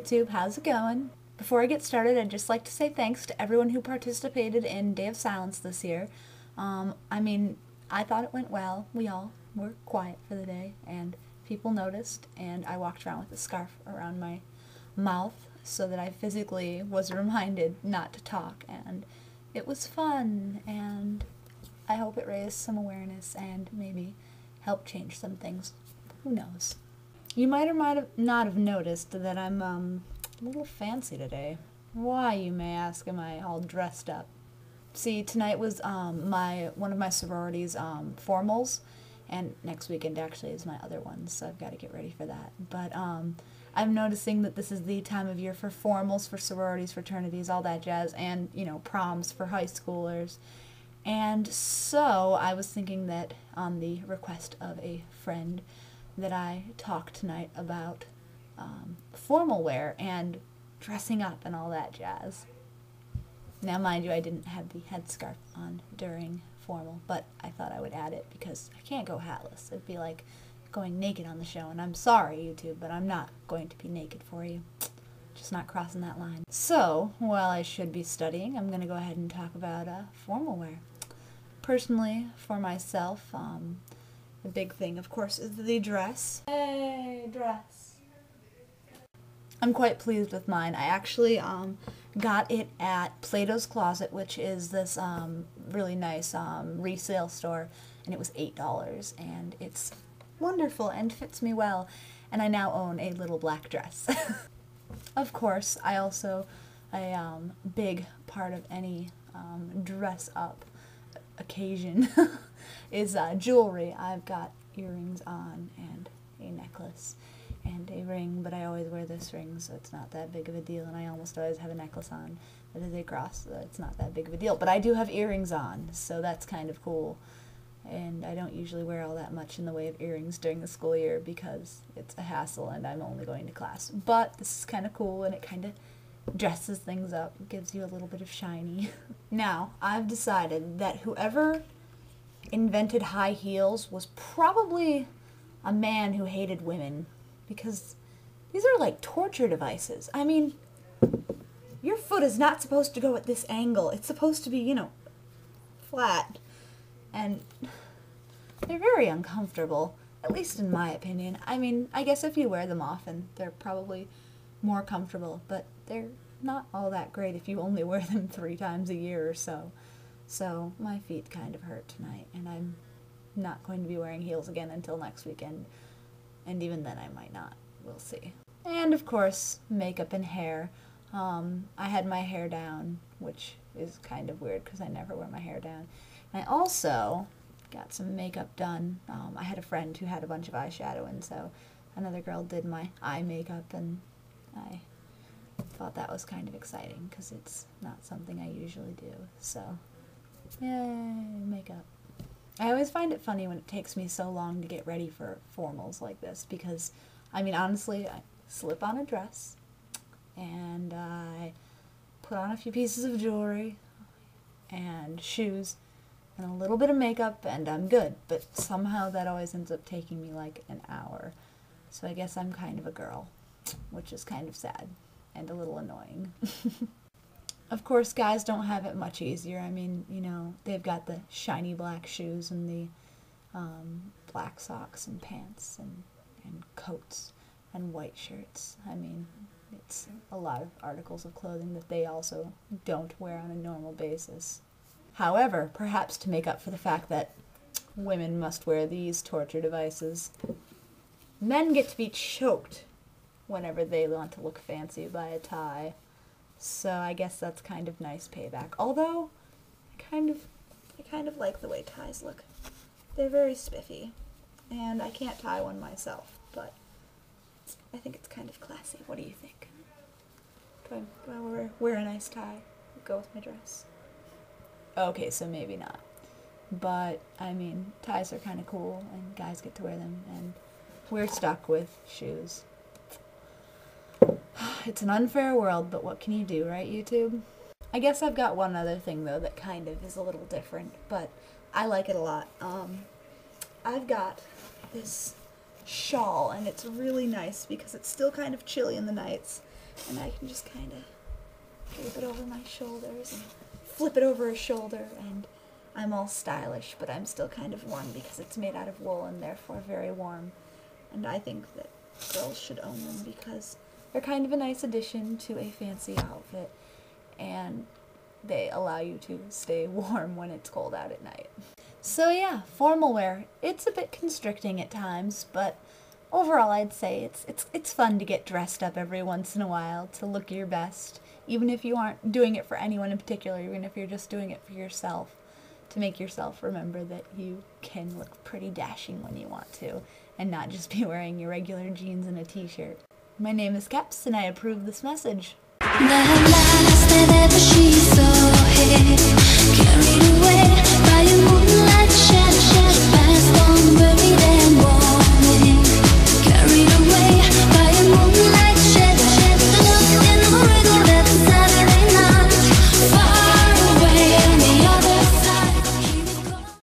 YouTube, how's it going? Before I get started, I'd just like to say thanks to everyone who participated in Day of Silence this year. I thought it went well. We all were quiet for the day, and people noticed, and I walked around with a scarf around my mouth so that I physically was reminded not to talk, and it was fun, and I hope it raised some awareness and maybe helped change some things. Who knows? You might or might have not have noticed that I'm a little fancy today. Why, you may ask, am I all dressed up? See, tonight was one of my sorority's formals, and next weekend actually is my other one, so I've got to get ready for that. But I'm noticing that this is the time of year for formals, for sororities, fraternities, all that jazz, and, you know, proms for high schoolers. And so I was thinking that on the request of a friend that I talk tonight about formal wear and dressing up and all that jazz. Now, mind you, I didn't have the headscarf on during formal, but I thought I would add it because I can't go hatless. It'd be like going naked on the show, and I'm sorry, YouTube, but I'm not going to be naked for you. Just not crossing that line. So, while I should be studying, I'm going to go ahead and talk about formal wear. Personally, for myself, the big thing, of course, is the dress. Hey, dress. I'm quite pleased with mine. I actually got it at Plato's Closet, which is this really nice resale store, and it was $8, and it's wonderful and fits me well, and I now own a little black dress. Of course, I also, a big part of any dress up occasion is jewelry. I've got earrings on and a necklace and a ring, but I always wear this ring, so it's not that big of a deal, and I almost always have a necklace on that is a cross, so it's not that big of a deal. But I do have earrings on, so that's kind of cool, and I don't usually wear all that much in the way of earrings during the school year because it's a hassle and I'm only going to class. But this is kind of cool, and it kind of dresses things up, gives you a little bit of shiny. Now, I've decided that whoever invented high heels was probably a man who hated women, because these are like torture devices. I mean, your foot is not supposed to go at this angle. It's supposed to be, you know, flat. And they're very uncomfortable, at least in my opinion. I mean, I guess if you wear them often, they're probably more comfortable, but they're not all that great if you only wear them 3 times a year or so. So my feet kind of hurt tonight, and I'm not going to be wearing heels again until next weekend. And even then I might not. We'll see. And of course, makeup and hair. I had my hair down, which is kind of weird because I never wear my hair down. And I also got some makeup done. I had a friend who had a bunch of eyeshadow, and so another girl did my eye makeup, and I thought that was kind of exciting because it's not something I usually do. So, yay, makeup. I always find it funny when it takes me so long to get ready for formals like this because, I mean, honestly, I slip on a dress and I put on a few pieces of jewelry and shoes and a little bit of makeup and I'm good, but somehow that always ends up taking me like an hour. So I guess I'm kind of a girl, which is kind of sad and a little annoying. Of course, guys don't have it much easier. I mean, you know, they've got the shiny black shoes and the black socks and pants and coats and white shirts. I mean, it's a lot of articles of clothing that they also don't wear on a normal basis. However, perhaps to make up for the fact that women must wear these torture devices, men get to be choked whenever they want to look fancy by a tie. So I guess that's kind of nice payback. Although, I kind of like the way ties look. They're very spiffy, and I can't tie one myself, but I think it's kind of classy. What do you think? Do I wear a nice tie? Go with my dress? Okay, so maybe not. But, I mean, ties are kind of cool, and guys get to wear them, and we're stuck with shoes. It's an unfair world, but what can you do, right, YouTube? I guess I've got one other thing, though, that kind of is a little different, but I like it a lot. I've got this shawl, and it's really nice because it's still kind of chilly in the nights, And I can just kind of drape it over my shoulders and flip it over a shoulder, and I'm all stylish, but I'm still kind of warm because it's made out of wool and therefore very warm. And I think that girls should own them because they're kind of a nice addition to a fancy outfit, and they allow you to stay warm when it's cold out at night. So yeah, formal wear. It's a bit constricting at times, but overall I'd say it's fun to get dressed up every once in a while, to look your best, even if you aren't doing it for anyone in particular, even if you're just doing it for yourself, to make yourself remember that you can look pretty dashing when you want to, and not just be wearing your regular jeans and a t-shirt. My name is Keps, and I approve this message.